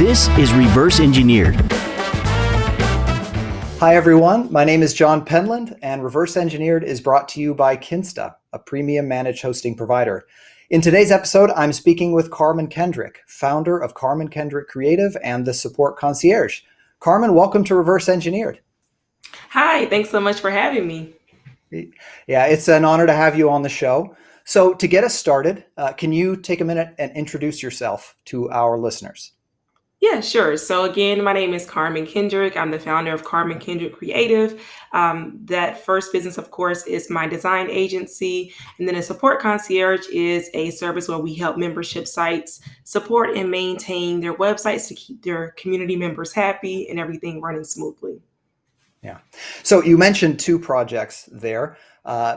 This is Reverse Engineered. Hi everyone, my name is John Penland, and Reverse Engineered is brought to you by Kinsta, a premium managed hosting provider. In today's episode, I'm speaking with Karmen Kendrick, founder of Karmen Kendrick Creative and the Support Concierge. Karmen, welcome to Reverse Engineered. Hi, thanks so much for having me. Yeah, it's an honor to have you on the show. So to get us started, can you take a minute and introduce yourself to our listeners? Yeah, sure. So again, my name is Karmen Kendrick. I'm the founder of Karmen Kendrick Creative. That first business, of course, is my design agency. And then a Support Concierge is a service where we help membership sites support and maintain their websites to keep their community members happy and everything running smoothly. Yeah. So you mentioned two projects there.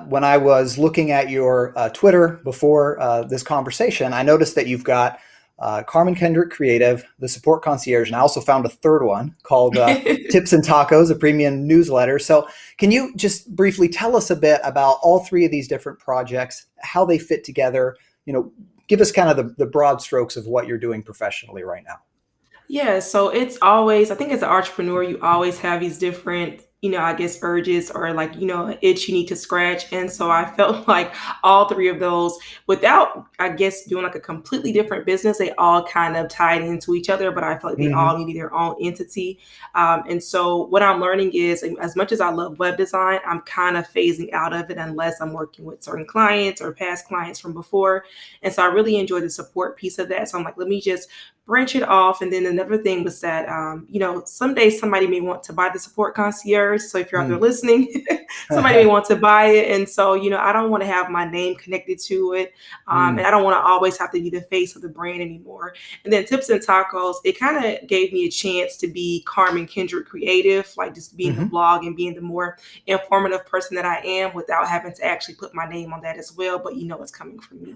When I was looking at your Twitter before this conversation, I noticed that you've got Karmen Kendrick Creative, the Support Concierge, and I also found a third one called Tips and Tacos, a premium newsletter. So can you just briefly tell us a bit about all three of these different projects, how they fit together? Give us kind of the broad strokes of what you're doing professionally right now. Yeah, so it's always, I think as an entrepreneur, you always have these different, I guess urges or like, an itch you need to scratch. And so I felt like all three of those, without, I guess, doing like a completely different business, they all kind of tied into each other, but I felt like they all needed their own entity. And so what I'm learning is, as much as I love web design, I'm kind of phasing out of it unless I'm working with certain clients or past clients from before. And so I really enjoy the support piece of that. So I'm like, let me just branch it off. And then another thing was that, someday somebody may want to buy the Support Concierge. So if you're out there listening, somebody may want to buy it. And so, I don't want to have my name connected to it. And I don't want to always have to be the face of the brand anymore. And then Tips and Tacos, it kind of gave me a chance to be Karmen Kendrick Creative, like just being the blog and being the more informative person that I am without having to actually put my name on that as well. But it's coming from me.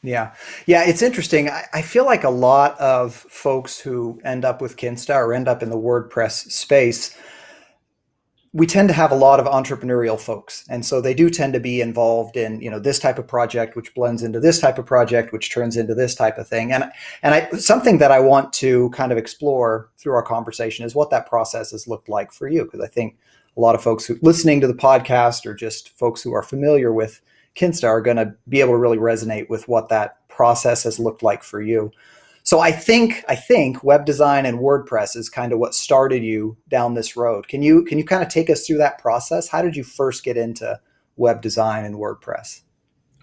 Yeah, it's interesting. I feel like a lot of folks who end up with Kinsta or end up in the WordPress space, we tend to have a lot of entrepreneurial folks. And so they do tend to be involved in, this type of project, which blends into this type of project, which turns into this type of thing. And something that I want to kind of explore through our conversation is what that process has looked like for you. Because I think a lot of folks who listening to the podcast or just folks who are familiar with Kinsta are going to be able to really resonate with what that process has looked like for you. So I think web design and WordPress is kind of what started you down this road. Can you kind of take us through that process? How did you first get into web design and WordPress?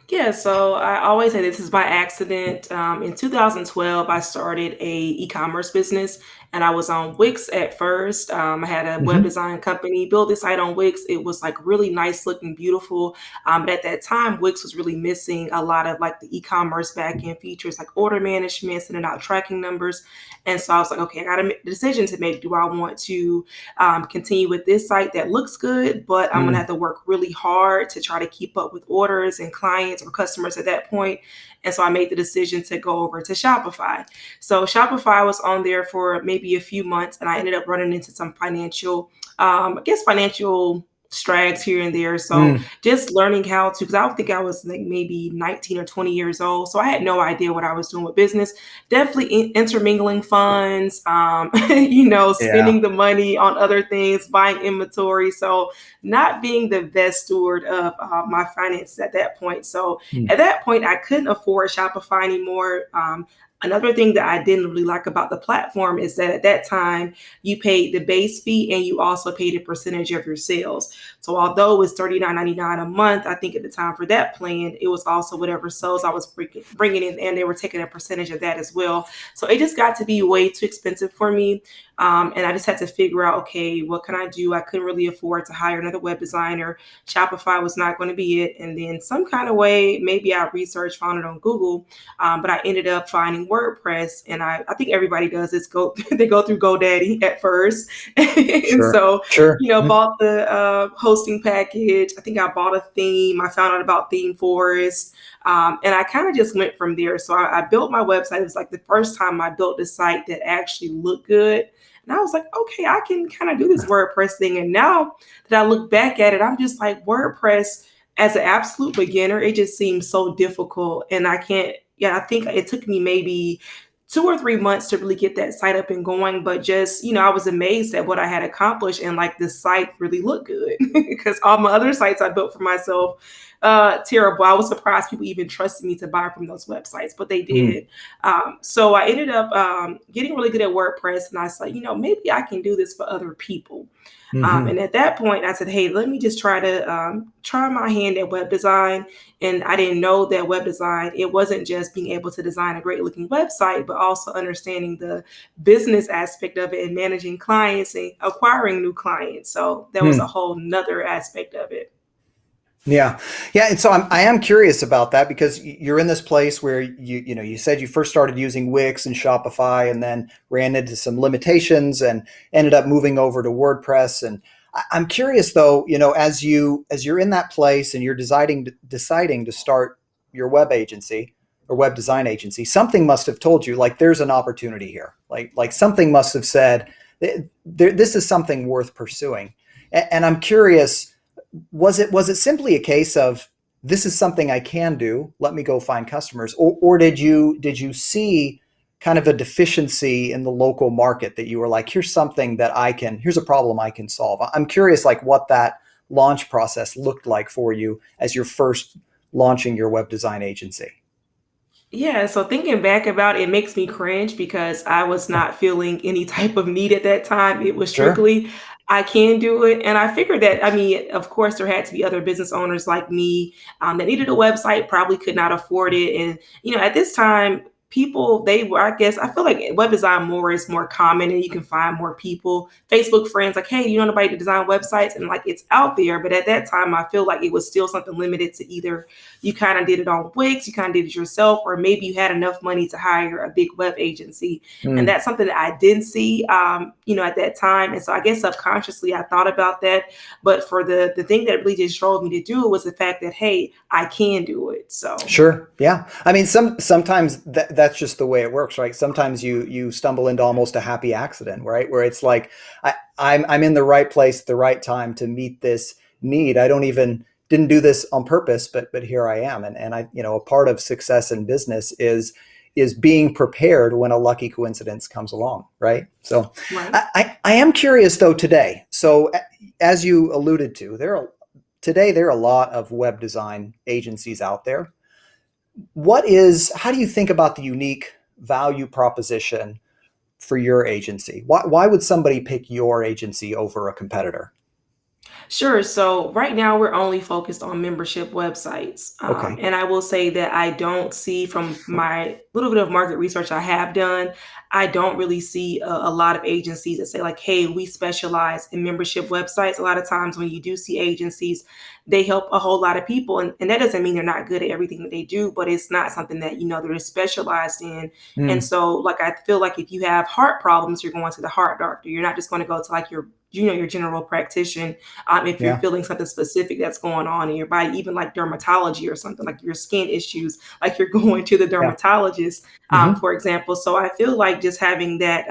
Yeah, so I always say this is by accident. In 2012, I started a e-commerce business, and I was on Wix at first. I had a web design company, built this site on Wix. It was like really nice looking, beautiful. But at that time, Wix was really missing a lot of like the e-commerce backend features, like order management, sending out tracking numbers. And so I was like, okay, I got a decision to make. Do I want to continue with this site that looks good, but I'm gonna have to work really hard to try to keep up with orders and clients or customers at that point. And so I made the decision to go over to Shopify. So Shopify was on there for maybe a few months, and I ended up running into some financial strags here and there. So just learning how to, because I would think I was like maybe 19 or 20 years old. So I had no idea what I was doing with business. Definitely intermingling funds, spending the money on other things, buying inventory. So not being the best steward of my finances at that point. So at that point, I couldn't afford Shopify anymore. Another thing that I didn't really like about the platform is that at that time, you paid the base fee and you also paid a percentage of your sales. So although it was $39.99 a month, I think at the time for that plan, it was also whatever sales I was bringing in, and they were taking a percentage of that as well. So it just got to be way too expensive for me. And I just had to figure out, okay, what can I do? I couldn't really afford to hire another web designer. Shopify was not going to be it. And then some kind of way, maybe I researched, found it on Google, but I ended up finding WordPress. And I think everybody does this. They go through GoDaddy at first. Bought the hosting package. I think I bought a theme. I found out about Theme Forest. And I kind of just went from there. So I built my website. It was like the first time I built a site that actually looked good. And I was like, okay, I can kind of do this WordPress thing. And now that I look back at it, I'm just like, WordPress as an absolute beginner, it just seems so difficult. And I think it took me maybe 2 or 3 months to really get that site up and going. But just, I was amazed at what I had accomplished, and like the site really looked good because all my other sites I built for myself, terrible. I was surprised people even trusted me to buy from those websites, but they Mm, did. So I ended up getting really good at WordPress, and I was like, maybe I can do this for other people. hmm And at that point, I said, "Hey, let me just try my hand at web design." And I didn't know that web design, it wasn't just being able to design a great looking website, but also understanding the business aspect of it and managing clients and acquiring new clients. So that was a whole nother aspect of it. Yeah, yeah, and so I am curious about that because you're in this place where you said you first started using Wix and Shopify, and then ran into some limitations and ended up moving over to WordPress. And I'm curious though, as you're in that place and you're deciding to start your web agency or web design agency, something must have told you like there's an opportunity here, like something must have said this is something worth pursuing. And I'm curious, was it simply a case of this is something I can do, let me go find customers, or did you see kind of a deficiency in the local market that you were like, here's a problem I can solve? I'm curious like what that launch process looked like for you as you're first launching your web design agency. Yeah, so thinking back about it, it makes me cringe because I was not feeling any type of need at that time. It was Sure. strictly, I can do it. And I figured that, I mean, of course, there had to be other business owners like me that needed a website, probably could not afford it. And, at this time, people, they were, I guess, I feel like web design more is more common and you can find more people. Facebook friends, like, hey, you know anybody to design websites? And like, it's out there. But at that time, I feel like it was still something limited to either you kind of did it on Wix, you kind of did it yourself, or maybe you had enough money to hire a big web agency. And Mm, that's something that I didn't see, at that time. And so I guess subconsciously I thought about that. But for the thing that really just drove me to do it was the fact that, hey, I can do it. So, sure. Yeah. I mean, sometimes that's just the way it works, right? Sometimes you stumble into almost a happy accident, right? Where it's like I'm in the right place at the right time to meet this need. I don't even didn't do this on purpose, but here I am. And a part of success in business is being prepared when a lucky coincidence comes along, right? So right. I am curious though today. So as you alluded to, there are a lot of web design agencies out there. How do you think about the unique value proposition for your agency? Why would somebody pick your agency over a competitor? Sure. So right now we're only focused on membership websites. Okay. And I will say that I don't see from my little bit of market research I have done, I don't really see a lot of agencies that say like, hey, we specialize in membership websites. A lot of times when you do see agencies, they help a whole lot of people. And that doesn't mean they're not good at everything that they do, but it's not something that, they're specialized in. And Mm, so like, I feel like if you have heart problems, you're going to the heart doctor. You're not just going to go to like your general practitioner if you're yeah. feeling something specific that's going on in your body, even like dermatology or something like your skin issues, like you're going to the Yeah. dermatologist, hmm for example. So I feel like just having that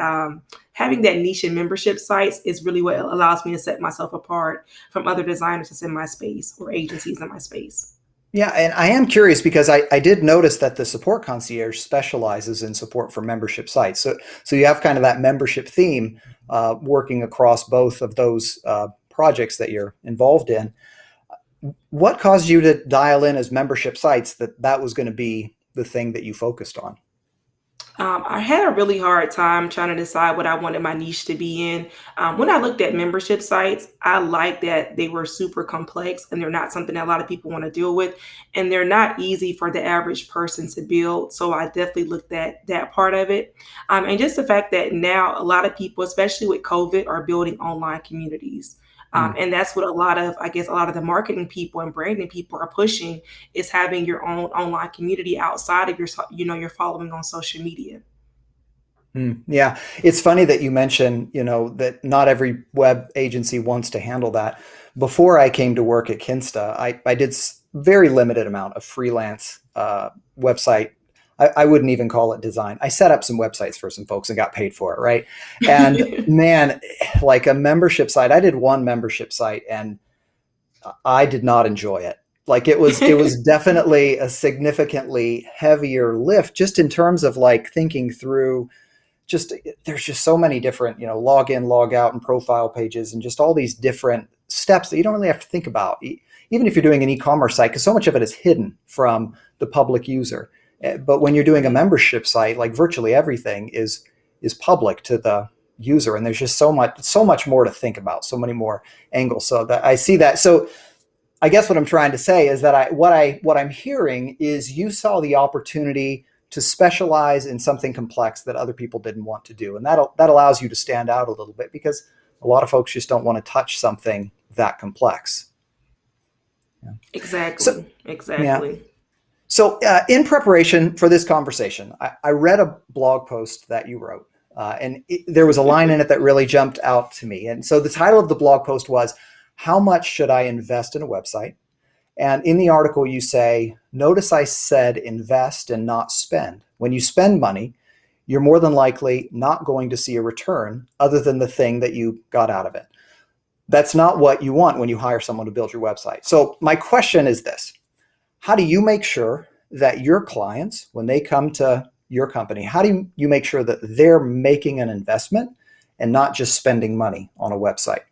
niche in membership sites is really what allows me to set myself apart from other designers that's in my space or agencies in my space. Yeah, and I am curious because I did notice that the support concierge specializes in support for membership sites. So you have kind of that membership theme working across both of those projects that you're involved in. What caused you to dial in as membership sites that was going to be the thing that you focused on? I had a really hard time trying to decide what I wanted my niche to be in. When I looked at membership sites, I liked that they were super complex and they're not something that a lot of people want to deal with, and they're not easy for the average person to build. So I definitely looked at that part of it. And just the fact that now a lot of people, especially with COVID, are building online communities. Mm. And that's what I guess, a lot of the marketing people and branding people are pushing is having your own online community outside of your following on social media. Yeah, it's funny that you mention, that not every web agency wants to handle that. Before I came to work at Kinsta, I did very limited amount of freelance website. I wouldn't even call it design. I set up some websites for some folks and got paid for it, right? And man, like a membership site, I did one membership site and I did not enjoy it. Like it was definitely a significantly heavier lift just in terms of like thinking through just there's just so many different, log in, log out and profile pages and just all these different steps that you don't really have to think about. Even if you're doing an e-commerce site, because so much of it is hidden from the public user. But when you're doing a Right. membership site, like virtually everything is public to the user. And there's just so much more to think about, so many more angles. So that I see that. So I guess what I'm trying to say is that what I'm hearing is you saw the opportunity to specialize in something complex that other people didn't want to do, and that allows you to stand out a little bit because a lot of folks just don't want to touch something that complex. Yeah. So Exactly. yeah. Exactly. So in preparation for this conversation, I read a blog post that you wrote, there was a line in it that really jumped out to me. And so the title of the blog post was, "How much should I invest in a website?" And in the article, you say, "Notice I said invest and not spend. When you spend money, you're more than likely not going to see a return other than the thing that you got out of it. That's not what you want when you hire someone to build your website." So, my question is this: how do you make sure that your clients, when they come to your company, how do you make sure that they're making an investment and not just spending money on a website?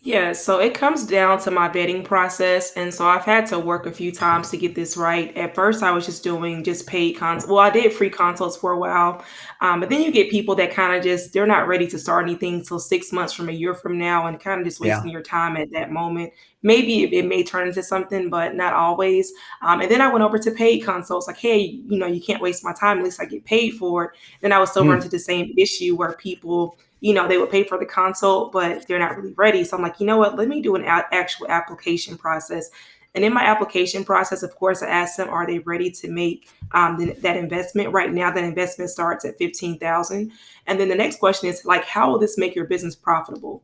Yeah, so it comes down to my vetting process. And so I've had to work a few times to get this right. At first, I was just doing just paid consults. Well, I did free consults for a while. But then you get people that kind of just, they're not ready to start anything till 6 months from a year from now and kind of just Yeah. wasting your time at that moment. Maybe it may turn into something, but not always. And then I went over to paid consults like, hey, you can't waste my time. At least I get paid for it. Then I would still run Mm, into the same issue where people they would pay for the consult, but they're not really ready. So I'm like, you know what? Let me do an actual application process. And in my application process, of course, I asked them, are they ready to make that investment? Right now, that investment starts at 15,000. And then the next question is like, how will this make your business profitable?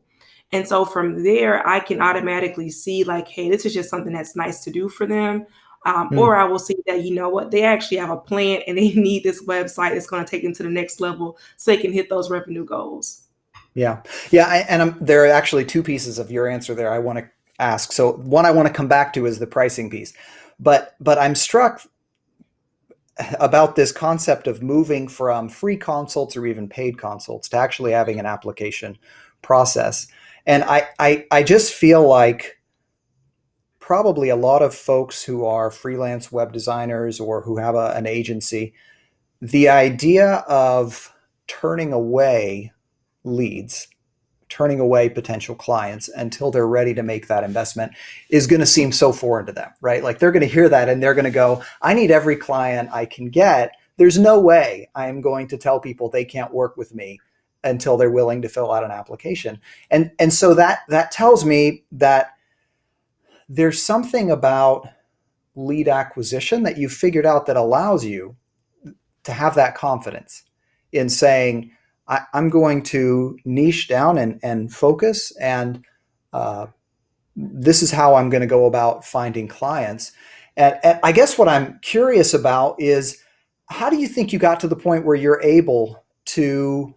And so from there, I can automatically see like, hey, this is just something that's nice to do for them. Or mm. I will see that, you know what, they actually have a plan and they need this website that's going to take them to the next level so they can hit those revenue goals. Yeah. Yeah. There are actually two pieces of your answer there I want to ask. So one I want to come back to is the pricing piece. But I'm struck about this concept of moving from free consults or even paid consults to actually having an application process. And I just feel like probably a lot of folks who are freelance web designers or who have an agency, the idea of turning away leads, turning away potential clients until they're ready to make that investment is going to seem so foreign to them, right? Like they're going to hear that and they're going to go, I need every client I can get. There's no way I am going to tell people they can't work with me until they're willing to fill out an application. And so that tells me that there's something about lead acquisition that you figured out that allows you to have that confidence in saying, I'm going to niche down and focus, and uh, this is how I'm going to go about finding clients. And I guess what I'm curious about is, how do you think you got to the point where you're able to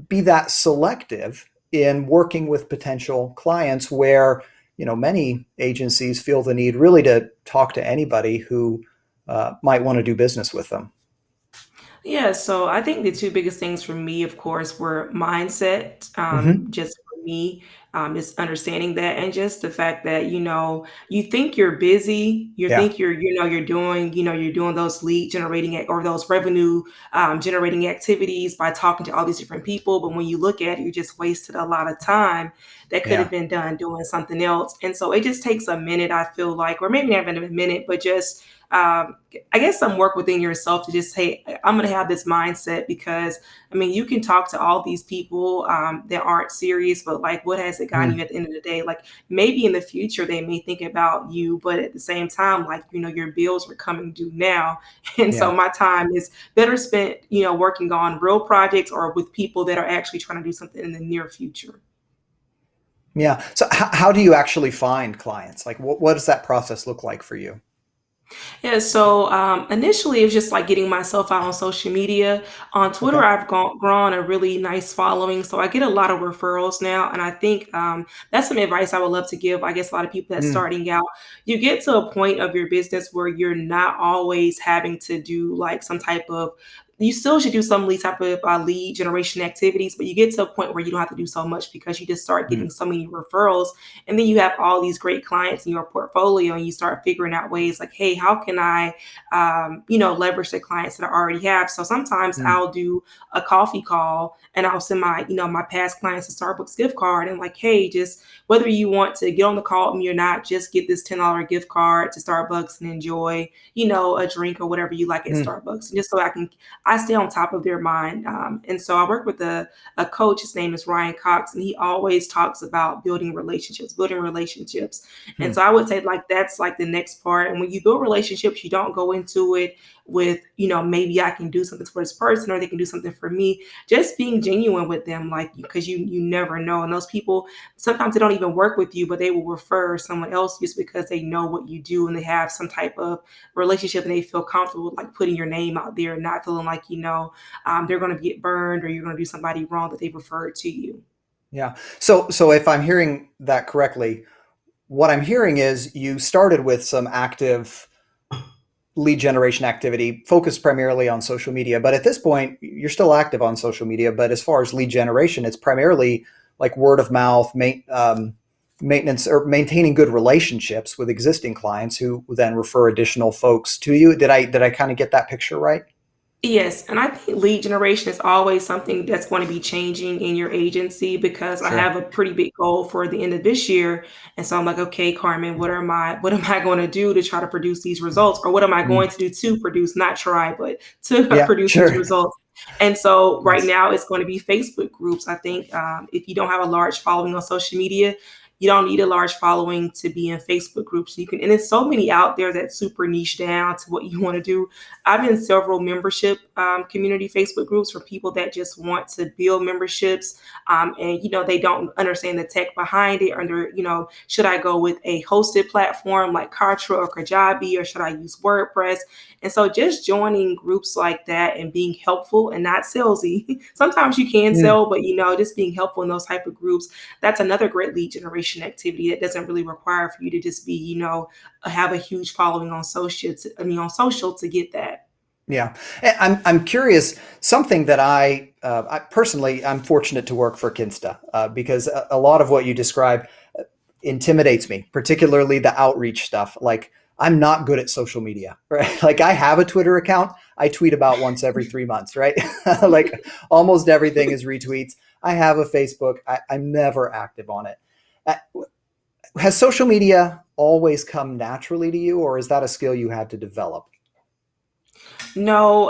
be that selective in working with potential clients where many agencies feel the need really to talk to anybody who might want to do business with them? Yeah, so I think the two biggest things for me, of course, were mindset. Hmm. Just for me, is understanding that, and just the fact that you think you're busy, you Yeah. think you're doing those lead generating or those revenue generating activities by talking to all these different people, but when you look at it, you just wasted a lot of time that could have Yeah. been done doing something else. And so it just takes a minute, I feel like, or maybe not even a minute, but just I guess some work within yourself to just say, I'm going to have this mindset because, I mean, you can talk to all these people that aren't serious, but like, what has it gotten Mm, you at the end of the day? Like, maybe in the future they may think about you, but at the same time, like, your bills are coming due now. And so yeah. my time is better spent, working on real projects or with people that are actually trying to do something in the near future. Yeah. So how do you actually find clients? Like what does that process look like for you? Yeah, so initially it was just like getting myself out on social media. On Twitter, Okay. I've grown a really nice following, so I get a lot of referrals now, and I think that's some advice I would love to give. I guess a lot of people that's Mm, starting out, you get to a point of your business where you're not always having to do like some type of you still should do some type of lead generation activities, but you get to a point where you don't have to do so much because you just start mm, getting so many referrals, and then you have all these great clients in your portfolio, and you start figuring out ways like, hey, how can I, leverage the clients that I already have? So sometimes mm, I'll do a coffee call and I'll send my past clients a Starbucks gift card and like, hey, just whether you want to get on the call with me or not, just get this $10 gift card to Starbucks and enjoy, a drink or whatever you like at mm, Starbucks, just so I stay on top of their mind. And so I work with a coach. His name is Ryan Cox, and he always talks about building relationships, building relationships. And mm. so I would say like that's like the next part. And when you build relationships, you don't go into it with, maybe I can do something for this person or they can do something for me. Just being genuine with them, like because you never know. And those people sometimes they don't even work with you, but they will refer someone else just because they know what you do and they have some type of relationship and they feel comfortable like putting your name out there, not feeling like they're going to get burned or you're going to do somebody wrong that they referred to you. Yeah. So if I'm hearing that correctly, what I'm hearing is you started with some active lead generation activity focused primarily on social media. But at this point, you're still active on social media. But as far as lead generation, it's primarily like word of mouth, maintenance or maintaining good relationships with existing clients who then refer additional folks to you. Did I kind of get that picture right? Yes, and I think lead generation is always something that's going to be changing in your agency because I Sure. have a pretty big goal for the end of this year. And so I'm like, okay, Carmen, what am I going to do to try to produce these results? Or what am I Mm. going to do to produce, not try, but to Yeah, produce these sure. results? And so right Nice. now it's going to be Facebook groups. I think if you don't have a large following on social media, you don't need a large following to be in Facebook groups. You can, and there's so many out there that super niche down to what you want to do. I'm in several membership community Facebook groups for people that just want to build memberships, and they don't understand the tech behind it. Under should I go with a hosted platform like Kartra or Kajabi, or should I use WordPress? And so just joining groups like that and being helpful and not salesy. Sometimes you can Mm. sell, but just being helpful in those type of groups. That's another great lead generation activity that doesn't really require for you to just be have a huge following on social to get that. Yeah, I'm curious. Something that I personally, I'm fortunate to work for Kinsta because a lot of what you describe intimidates me, particularly the outreach stuff. Like I'm not good at social media, right? Like I have a Twitter account. I tweet about once every 3 months, right? Like almost everything is retweets. I have a Facebook. I'm never active on it. Uh, Has social media always come naturally to you, or is that a skill you had to develop? No,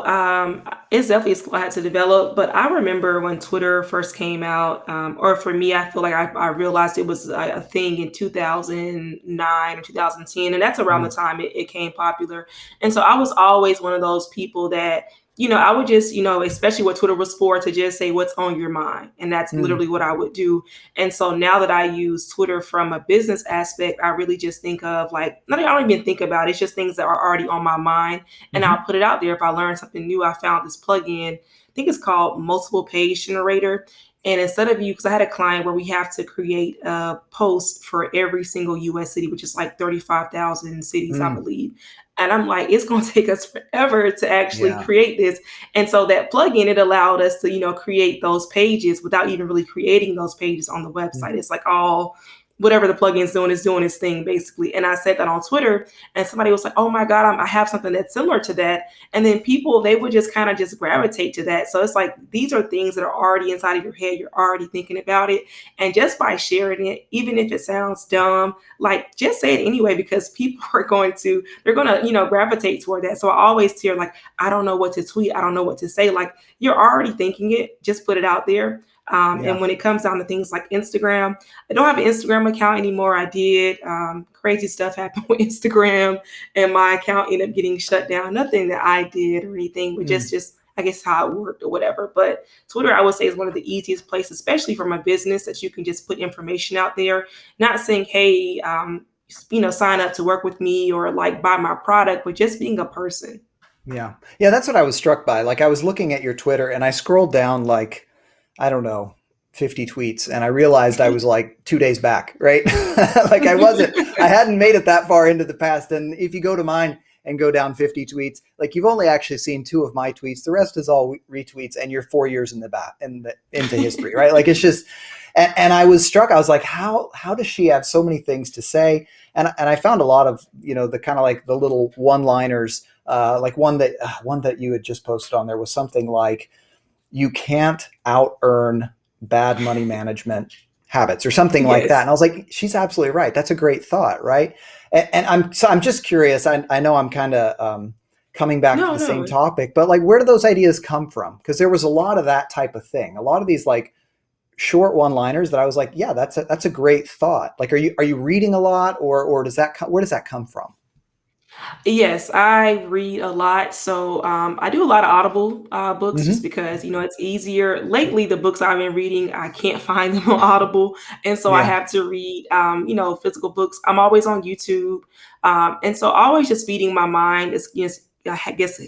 it's definitely a skill I had to develop. But I remember when Twitter first came out, or for me, I feel like I realized it was a thing in 2009 or 2010, and that's around the Mm, time it came popular. And so I was always one of those people that I would just especially what Twitter was for, to just say what's on your mind, and that's mm, literally what I would do. And so now that I use Twitter from a business aspect, I really just think of like, not I don't even think about it, it's just things that are already on my mind, and I'll mhm, put it out there. If I learn something new, I found this plugin. I think it's called Multiple Page Generator. And instead of because I had a client where we have to create a post for every single US city, which is like 35,000 cities, I mm. believe. And I'm like, it's going to take us forever to actually Yeah. create this. And so that plugin, it allowed us to, create those pages without even really creating those pages on the Mm, website. It's like all whatever the plugin's doing is doing its thing basically. And I said that on Twitter, and somebody was like, "Oh my God, I have something that's similar to that." And then people they would just kind of just gravitate to that. So it's like these are things that are already inside of your head. You're already thinking about it, and just by sharing it, even if it sounds dumb, like just say it anyway because people are going to they're going to gravitate toward that. So I always hear like, "I don't know what to tweet. I don't know what to say." Like you're already thinking it. Just put it out there. yeah. And when it comes down to things like Instagram, I don't have an Instagram account anymore. I did. Crazy stuff happened with Instagram, and my account ended up getting shut down. Nothing that I did or anything, but Mm, just I guess how it worked or whatever. But Twitter, I would say, is one of the easiest places, especially from a business, that you can just put information out there. Not saying, hey, sign up to work with me or like buy my product, but just being a person. Yeah. Yeah, that's what I was struck by. Like I was looking at your Twitter and I scrolled down like, I don't know, 50 tweets and I realized I was like 2 days back, right? Like I hadn't made it that far into the past. And if you go to mine and go down 50 tweets, like you've only actually seen 2 of my tweets. The rest is all retweets and you're 4 years in the back into history, right? Like it's just, and I was struck. I was like, how does she have so many things to say? And I found a lot of, the kind of like the little one-liners, like one that you had just posted on there was something like, you can't out earn bad money management habits or something like that. Yes. And I was like, she's absolutely right. That's a great thought. Right. And I'm just curious. I know I'm kind of coming back to No, the same no. topic, but like, where do those ideas come from? Because there was a lot of that type of thing. A lot of these like short one-liners that I was like, yeah, that's a great thought. Like, are you reading a lot or where does that come from? Yes, I read a lot. So I do a lot of Audible books just Hmm. because, it's easier. Lately, the books I've been reading, I can't find them on Audible. And so I Yeah. have to read, physical books. I'm always on YouTube. And so always just feeding my mind is, I guess,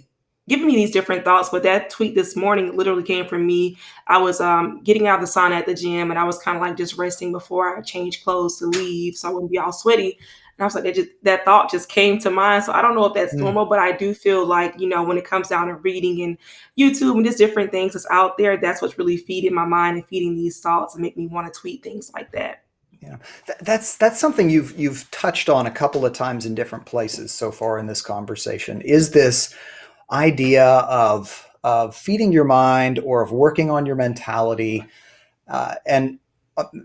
giving me these different thoughts. But that tweet this morning literally came from me. I was getting out of the sauna at the gym and I was kind of like just resting before I changed clothes to leave so I wouldn't be all sweaty. And I was like, that thought just came to mind. So I don't know if that's Mm. normal, but I do feel like, when it comes down to reading and YouTube and just different things that's out there, that's what's really feeding my mind and feeding these thoughts and make me want to tweet things like that. Yeah, that's something you've touched on a couple of times in different places so far in this conversation. Is this idea of feeding your mind or of working on your mentality? And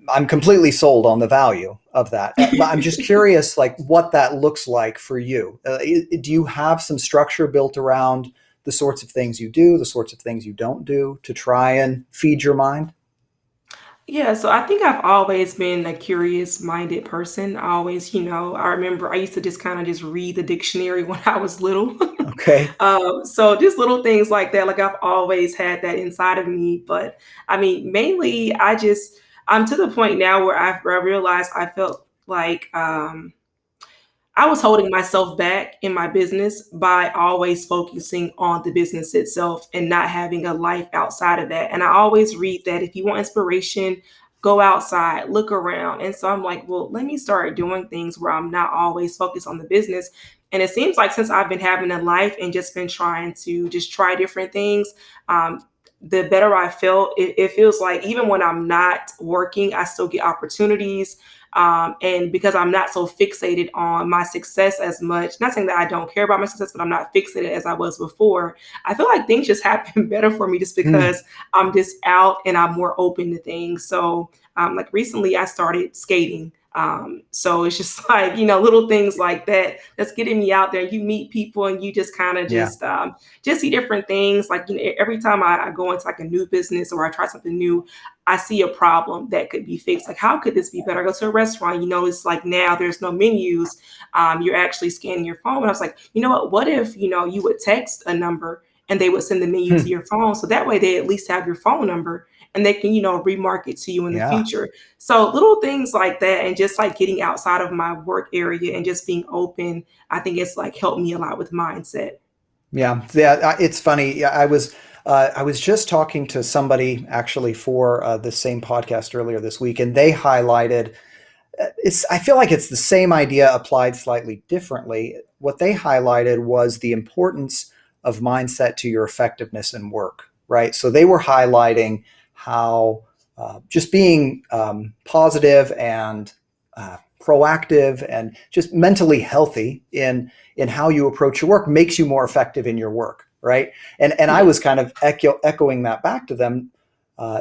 I'm completely sold on the value of that. But I'm just curious, like what that looks like for you. Do you have some structure built around the sorts of things you do, the sorts of things you don't do to try and feed your mind? Yeah, so I think I've always been a curious minded person. I always, I remember I used to just kind of just read the dictionary when I was little. Okay. So just little things like that. Like I've always had that inside of me. But I mean, mainly I'm to the point now where I realized I felt like I was holding myself back in my business by always focusing on the business itself and not having a life outside of that. And I always read that if you want inspiration, go outside, look around. And so I'm like, well, let me start doing things where I'm not always focused on the business. And it seems like since I've been having a life and just been trying to just try different things, the better I felt. It feels like even when I'm not working, I still get opportunities. And because I'm not so fixated on my success as much, not saying that I don't care about my success, but I'm not fixated as I was before, I feel like things just happen better for me just Hmm. because I'm just out and I'm more open to things. So, like recently, I started skating. So it's just like, little things like that that's getting me out there. You meet people and you just kind of Yeah. just see different things. Like, every time I go into like a new business or I try something new, I see a problem that could be fixed. Like, how could this be better? I go to a restaurant, it's like now there's no menus. You're actually scanning your phone. And I was like, you know what? What if, you would text a number and they would send the menu to Hmm. your phone. So that way they at least have your phone number and they can, remarket to you in the Yeah. future. So little things like that and just like getting outside of my work area and just being open, I think it's like helped me a lot with mindset. Yeah, yeah. It's funny. Yeah, I was just talking to somebody actually for the same podcast earlier this week, and they highlighted. It's. I feel like it's the same idea applied slightly differently. What they highlighted was the importance of mindset to your effectiveness in work. Right. So they were highlighting how just being positive and proactive and just mentally healthy in how you approach your work makes you more effective in your work, right? And I was Yes. kind of echoing that back to them,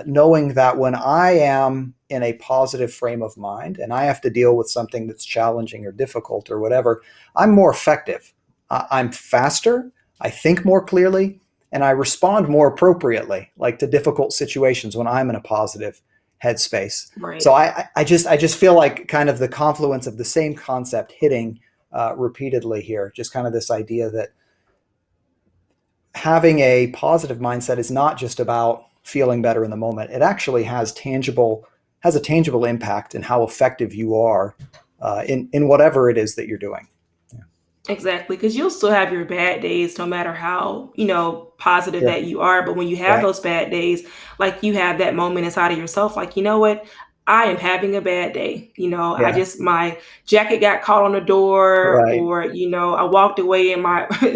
knowing that when I am in a positive frame of mind and I have to deal with something that's challenging or difficult or whatever, I'm more effective. I'm faster. I think more clearly, and I respond more appropriately, like to difficult situations when I'm in a positive headspace. So Right. I just feel like kind of the confluence of the same concept hitting repeatedly here. Just kind of this idea that having a positive mindset is not just about feeling better in the moment. It actually has a tangible impact in how effective you are in whatever it is that you're doing. Exactly, because you'll still have your bad days no matter how, positive Sure. that you are. But when you have Right. those bad days, like you have that moment inside of yourself, like, you know what? I am having a bad day. Yeah. My jacket got caught on the door, Right. or, I walked away and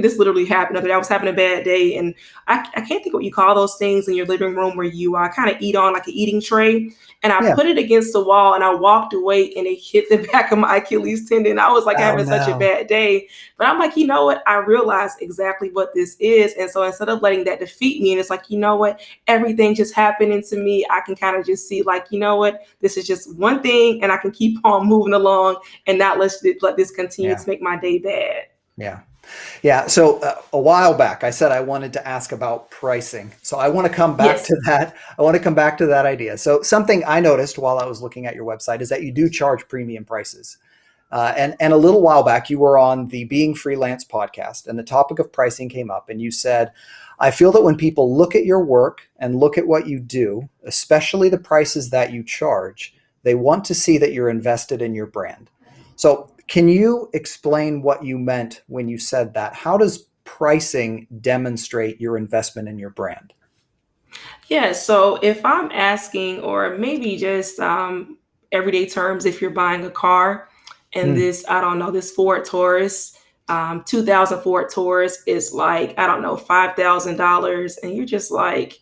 this literally happened. I was having a bad day. And I can't think what you call those things in your living room where you kind of eat on like an eating tray. And I Yeah. put it against the wall and I walked away and it hit the back of my Achilles tendon. I was like Oh having such a no. bad day. But I'm like, you know what? I realized exactly what this is. And so instead of letting that defeat me, and it's like, you know what? Everything just happening to me. I can kind of just see, like, you know what? This is just one thing, and I can keep on moving along and not let this continue Yeah. to make my day bad. Yeah. Yeah. So a while back, I said I wanted to ask about pricing. So I want to come back Yes. to that. I want to come back to that idea. So something I noticed while I was looking at your website is that you do charge premium prices. And a little while back, you were on the Being Freelance podcast, and the topic of pricing came up, and you said, I feel that when people look at your work and look at what you do, especially the prices that you charge, they want to see that you're invested in your brand. So can you explain what you meant when you said that? How does pricing demonstrate your investment in your brand? Yeah, so if I'm asking, or maybe just everyday terms, if you're buying a car and Mm, I don't know, this Ford Taurus, 2000 Ford Taurus is like, I don't know, $5,000. And you're just like,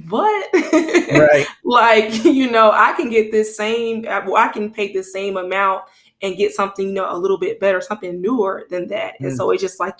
what? right. Like, I can get this same, well, I can pay the same amount and get something, a little bit better, something newer than that. And Mm, so it's just like,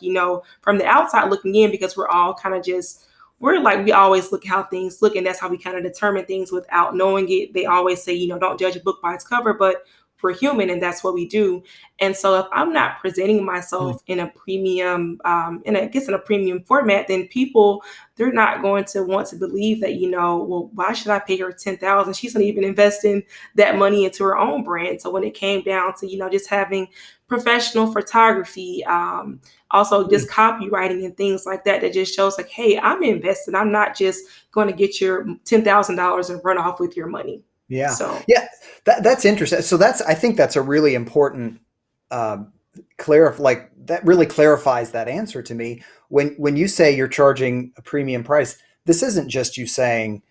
from the outside looking in, because we're all kind of just, we're like, we always look how things look, and that's how we kind of determine things without knowing it. They always say, don't judge a book by its cover, but we're human, and that's what we do. And so if I'm not presenting mm, myself in a premium, in a premium format, then people, they're not going to want to believe that, well, why should I pay her 10,000? She's not even investing that money into her own brand. So when it came down to, just having professional photography, also mm. just copywriting and things like that, that just shows like, hey, I'm invested. I'm not just going to get your $10,000 and run off with your money. Yeah. So Yeah. That's interesting. So I think that's a really important, um, like that really clarifies that answer to me. When you say you're charging a premium price, this isn't just you saying,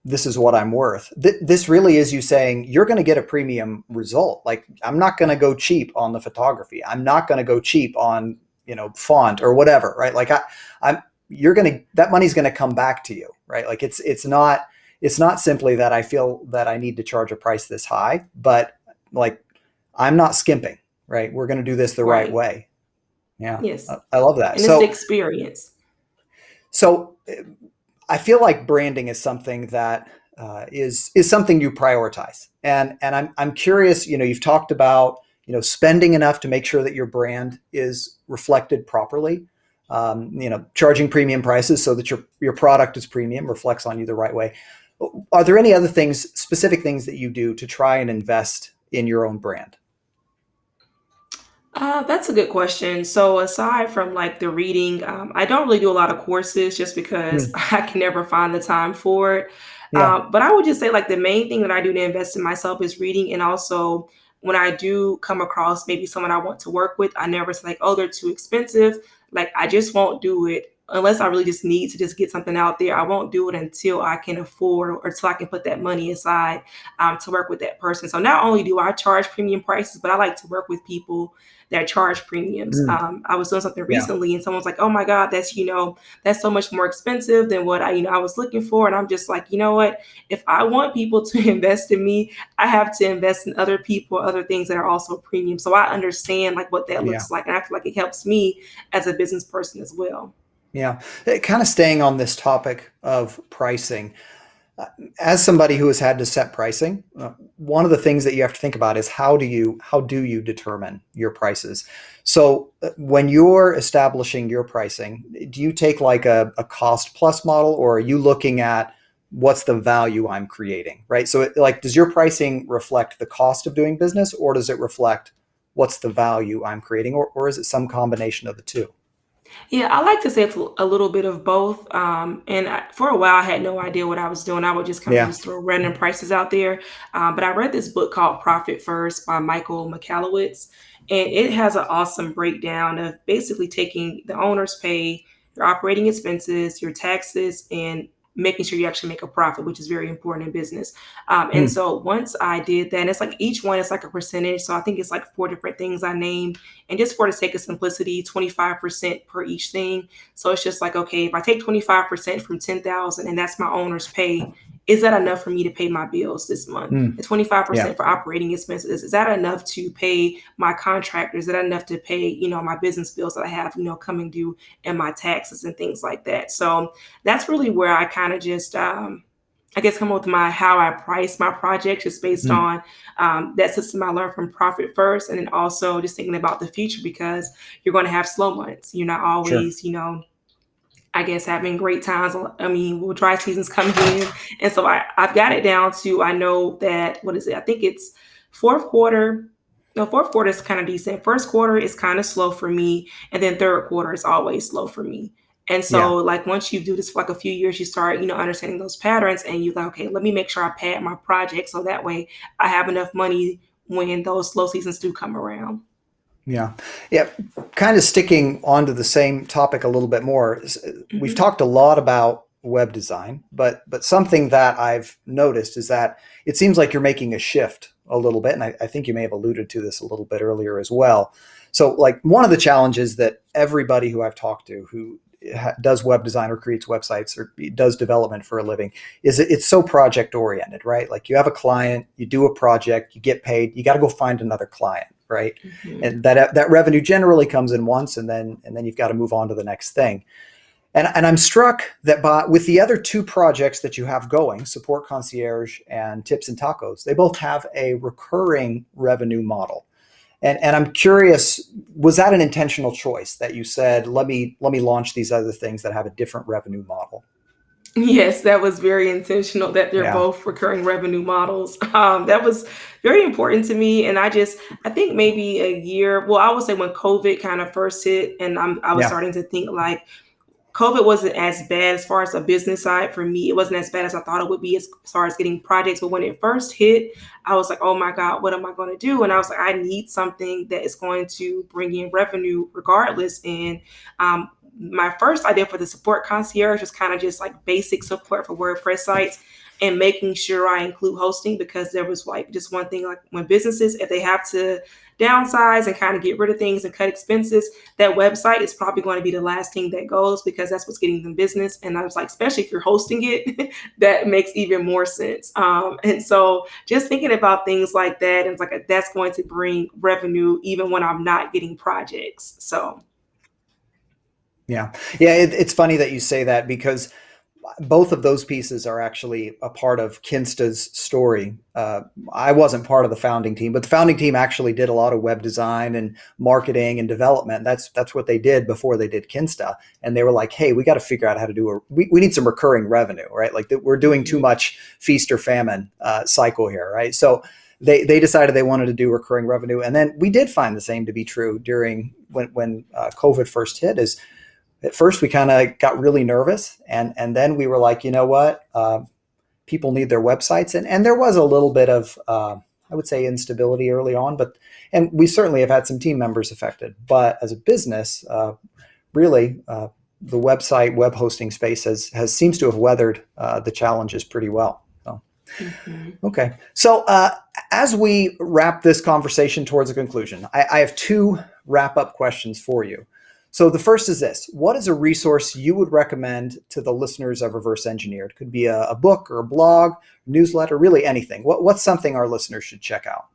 this is what I'm worth. This really is you saying you're going to get a premium result. Like, I'm not going to go cheap on the photography. I'm not going to go cheap on, font or whatever, right? Like that money's going to come back to you, right? Like it's not simply that I feel that I need to charge a price this high, but like, I'm not skimping, right? We're going to do this the right right. way. Yeah. Yes. I love that. And it's the So, experience. so I feel like branding is something that is something you prioritize, and I'm curious. You've talked about spending enough to make sure that your brand is reflected properly. Charging premium prices so that your product is premium, reflects on you the right way. Are there any other specific things that you do to try and invest in your own brand? That's a good question. So aside from like the reading, I don't really do a lot of courses just because Hmm. I can never find the time for it. Yeah. But I would just say like the main thing that I do to invest in myself is reading, and also when I do come across maybe someone I want to work with, I never say like, oh, they're too expensive. Like I just won't do it unless I really just need to just get something out there. I won't do it until I can afford, or until I can put that money aside to work with that person. So not only do I charge premium prices, but I like to work with people that charge premiums. Mm, I was doing something yeah. recently, and someone's like, "Oh my God, that's so much more expensive than what I was looking for." And I'm just like, you know what? If I want people to invest in me, I have to invest in other people, other things that are also premium. So I understand like what that Yeah. looks like, and I feel like it helps me as a business person as well. Yeah. Kind of staying on this topic of pricing. Uh, as somebody who has had to set pricing, one of the things that you have to think about is how do you determine your prices? So when you're establishing your pricing, do you take like a cost plus model, or are you looking at what's the value I'm creating, right? So like, does your pricing reflect the cost of doing business, or does it reflect what's the value I'm creating, or is it some combination of the two? Yeah, I like to say it's a little bit of both. For a while, I had no idea what I was doing. I would just kind of Yeah. just throw random prices out there. But I read this book called Profit First by Michael Michalowicz, and it has an awesome breakdown of basically taking the owner's pay, your operating expenses, your taxes, and making sure you actually make a profit, which is very important in business. And Hmm. so once I did that, and it's like each one is like a percentage. So I think it's like four different things I named, and just for the sake of simplicity, 25% per each thing. So it's just like, okay, if I take 25% from 10,000 and that's my owner's pay, is that enough for me to pay my bills this month? Hmm. The Yeah. 25% for operating expenses, is that enough to pay my contractors? Is that enough to pay, my business bills that I have, coming due, and my taxes and things like that? So that's really where I kind of just, I guess, come up with my how I price my projects, just based Hmm. on that system I learned from Profit First, and then also just thinking about the future, because you're going to have slow months. You're not Sure. always, I guess, having great times. I mean, well, dry season's coming in, and so I've got it down to, I know that, what is it? I think it's fourth quarter. No, fourth quarter is kind of decent. First quarter is kind of slow for me, and then third quarter is always slow for me. And Yeah. so, like, once you do this for like a few years, you start, understanding those patterns, and you go, okay, let me make sure I pad my project so that way I have enough money when those slow seasons do come around. Yeah. Yeah. Kind of sticking onto the same topic a little bit more. We've Hmm. talked a lot about web design, but something that I've noticed is that it seems like you're making a shift a little bit, and I think you may have alluded to this a little bit earlier as well. So, like, one of the challenges that everybody who I've talked to who does web design or creates websites or does development for a living is it's so project oriented, right? Like, you have a client, you do a project, you get paid, you got to go find another client, right? Hmm. And that revenue generally comes in once, and then you've got to move on to the next thing. And I'm struck that with the other two projects that you have going, Support Concierge and Tips and Tacos, they both have a recurring revenue model. And I'm curious, was that an intentional choice that you said, let me launch these other things that have a different revenue model? Yes, that was very intentional that they're Yeah. both recurring revenue models. That was very important to me. And I think maybe a year, well, I would say when COVID kind of first hit, and I was Yeah. starting to think like, COVID wasn't as bad as far as the business side for me. It wasn't as bad as I thought it would be as far as getting projects. But when it first hit, I was like, oh my God, what am I going to do? And I was like, I need something that is going to bring in revenue regardless. And my first idea for the support concierge was kind of just like basic support for WordPress sites, and making sure I include hosting, because there was like just one thing, like when businesses, if they have to downsize and kind of get rid of things and cut expenses, that website is probably going to be the last thing that goes, because that's what's getting them business. And I was like, especially if you're hosting it, that makes even more sense. And so just thinking about things like that, and it's like that's going to bring revenue even when I'm not getting projects. So Yeah. Yeah. It's funny that you say that because both of those pieces are actually a part of Kinsta's story. I wasn't part of the founding team, but the founding team actually did a lot of web design and marketing and development. That's what they did before they did Kinsta. And they were like, hey, we got to figure out how to we need some recurring revenue, right? Like, we're doing too mhm. much feast or famine cycle here, right? So they decided they wanted to do recurring revenue. And then we did find the same to be true during when COVID first hit. Is at first we kind of got really nervous, and then we were like, you know what, people need their websites, and there was a little bit of I would say instability early on, but and we certainly have had some team members affected, but as a business, really, the web hosting space has seems to have weathered the challenges pretty well. So, Mhm. okay, so as we wrap this conversation towards a conclusion, I have two wrap up questions for you. So the first is this: what is a resource you would recommend to the listeners of Reverse Engineered? Could be a book or a blog, newsletter, really anything. What's something our listeners should check out?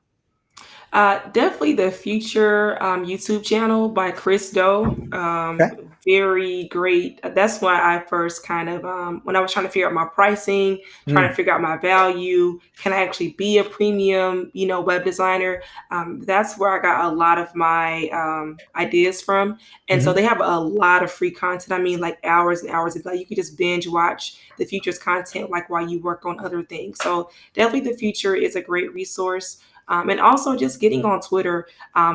Definitely the Future YouTube channel by Chris Doe. Okay. Very great. That's why I first kind of, when I was trying to figure out my pricing, trying to Mm, figure out my value, can I actually be a premium, web designer? That's where I got a lot of my ideas from. And so hmm. they have a lot of free content. I mean, like hours and hours of, like, you could just binge watch the Future's content, like while you work on other things. So definitely the Future is a great resource. And also just getting on Twitter,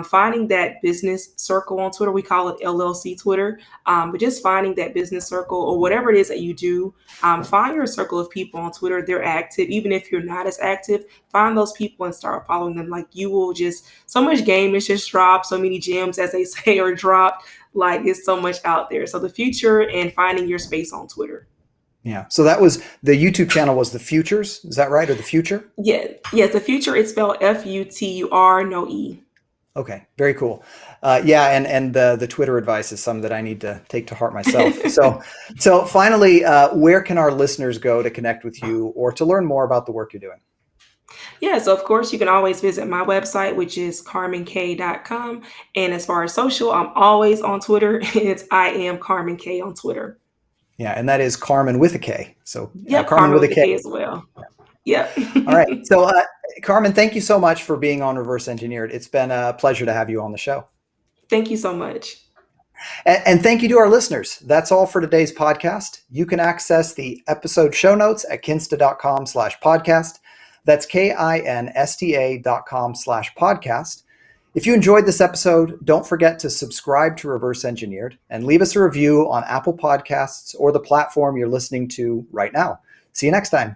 finding that business circle on Twitter. We call it LLC Twitter, but just finding that business circle or whatever it is that you do. Find your circle of people on Twitter. They're active. Even if you're not as active, find those people and start following them. Like you will just, so much game is just dropped, so many gems, as they say, are dropped. Like it's so much out there. So the future and finding your space on Twitter. Yeah. So that was the YouTube channel was The Futures. Is that right? Or The Future? Yeah. Yes. The future, it's spelled FUTUR, no E. Okay. Very cool. Yeah. And the Twitter advice is some that I need to take to heart myself. So finally, where can our listeners go to connect with you or to learn more about the work you're doing? Yeah, so of course you can always visit my website, which is karmenk.com. And as far as social, I'm always on Twitter. It's I am Karmen K on Twitter. Yeah, and that is Karmen with a K. So Yep, Karmen with a K as well. Yep. All right. So Karmen, thank you so much for being on Reverse Engineered. It's been a pleasure to have you on the show. Thank you so much. And thank you to our listeners. That's all for today's podcast. You can access the episode show notes at kinsta.com/podcast. That's KINSTA.com/podcast. If you enjoyed this episode, don't forget to subscribe to Reverse Engineered and leave us a review on Apple Podcasts or the platform you're listening to right now. See you next time.